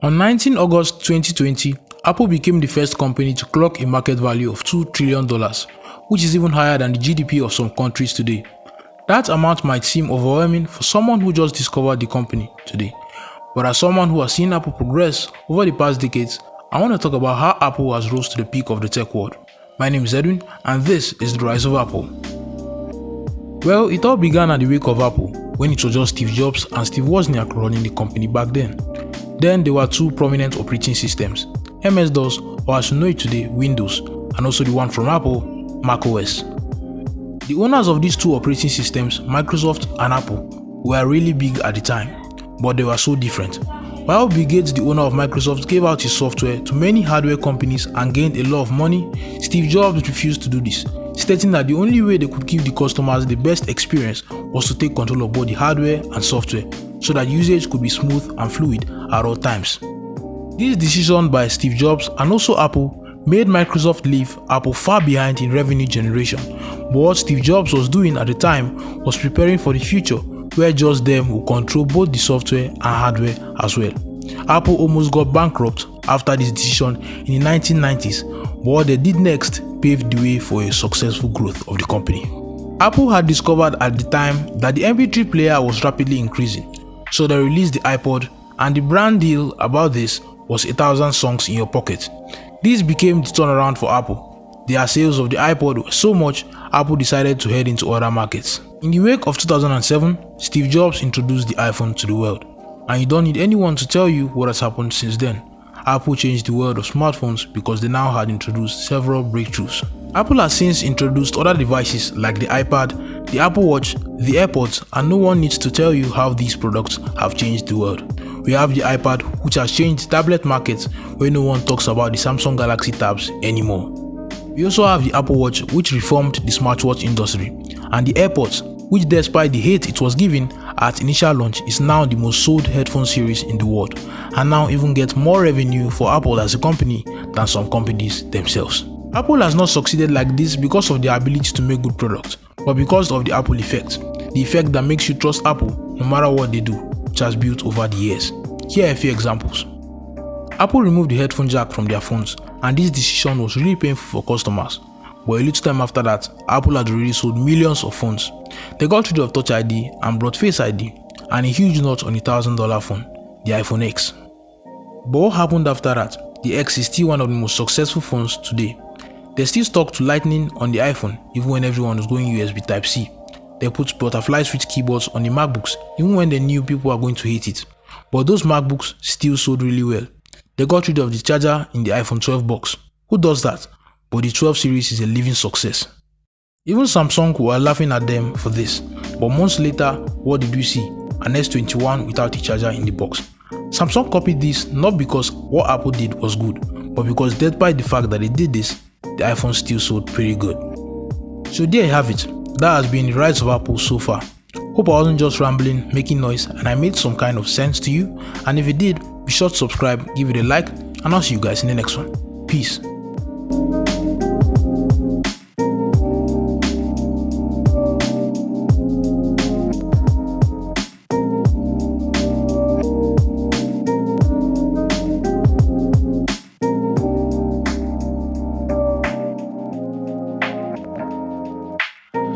On 19 August 2020, Apple became the first company to clock a market value of $2 trillion, which is even higher than the GDP of some countries today. That amount might seem overwhelming for someone who just discovered the company today, but as someone who has seen Apple progress over the past decades, I want to talk about how Apple has rose to the peak of the tech world. My name is Edwin, and this is the rise of Apple. Well, it all began at the wake of Apple, when it was just Steve Jobs and Steve Wozniak running the company back then. Then there were two prominent operating systems, MS-DOS, or as you know it today, Windows, and also the one from Apple, macOS. The owners of these two operating systems, Microsoft and Apple, were really big at the time, but they were so different. While Bill Gates, the owner of Microsoft, gave out his software to many hardware companies and gained a lot of money, Steve Jobs refused to do this, stating that the only way they could give the customers the best experience was to take control of both the hardware and software, so that usage could be smooth and fluid at all times. This decision by Steve Jobs and also Apple made Microsoft leave Apple far behind in revenue generation, but what Steve Jobs was doing at the time was preparing for the future where just them will control both the software and hardware as well. Apple almost got bankrupt after this decision in the 1990s, but what they did next paved the way for a successful growth of the company. Apple had discovered at the time that the MP3 player was rapidly increasing, so they released the iPod, and the brand deal about this was 1,000 songs in your pocket. This became the turnaround for Apple. Their sales of the iPod were so much, Apple decided to head into other markets. In the wake of 2007, Steve Jobs introduced the iPhone to the world, and you don't need anyone to tell you what has happened since then. Apple changed the world of smartphones because they now had introduced several breakthroughs. Apple has since introduced other devices like the iPad, the Apple Watch, the AirPods, and no one needs to tell you how these products have changed the world. We have the iPad, which has changed the tablet market, where no one talks about the Samsung Galaxy Tabs anymore. We also have the Apple Watch, which reformed the smartwatch industry, and the AirPods, which despite the hate it was given at initial launch is now the most sold headphone series in the world, and now even gets more revenue for Apple as a company than some companies themselves. Apple has not succeeded like this because of their ability to make good products, but because of the Apple effect, the effect that makes you trust Apple no matter what they do, which has built over the years. Here are a few examples. Apple removed the headphone jack from their phones, and this decision was really painful for customers. But a little time after that, Apple had already sold millions of phones. They got rid of Touch ID and brought Face ID, and a huge notch on the $1,000 phone, the iPhone X. But what happened after that? The X is still one of the most successful phones today. They still stuck to Lightning on the iPhone, even when everyone was going USB Type-C. They put butterfly switch keyboards on the MacBooks, even when they knew people were going to hate it. But those MacBooks still sold really well. They got rid of the charger in the iPhone 12 box. Who does that? But the 12 series is a living success. Even Samsung were laughing at them for this, but months later, what did we see? An S21 without a charger in the box. Samsung copied this not because what Apple did was good, but because despite the fact that they did this, the iPhone still sold pretty good. So there you have it. That has been the rise of Apple so far. Hope I wasn't just rambling, making noise, and I made some kind of sense to you. And if it did, be sure to subscribe, give it a like, and I'll see you guys in the next one. Peace.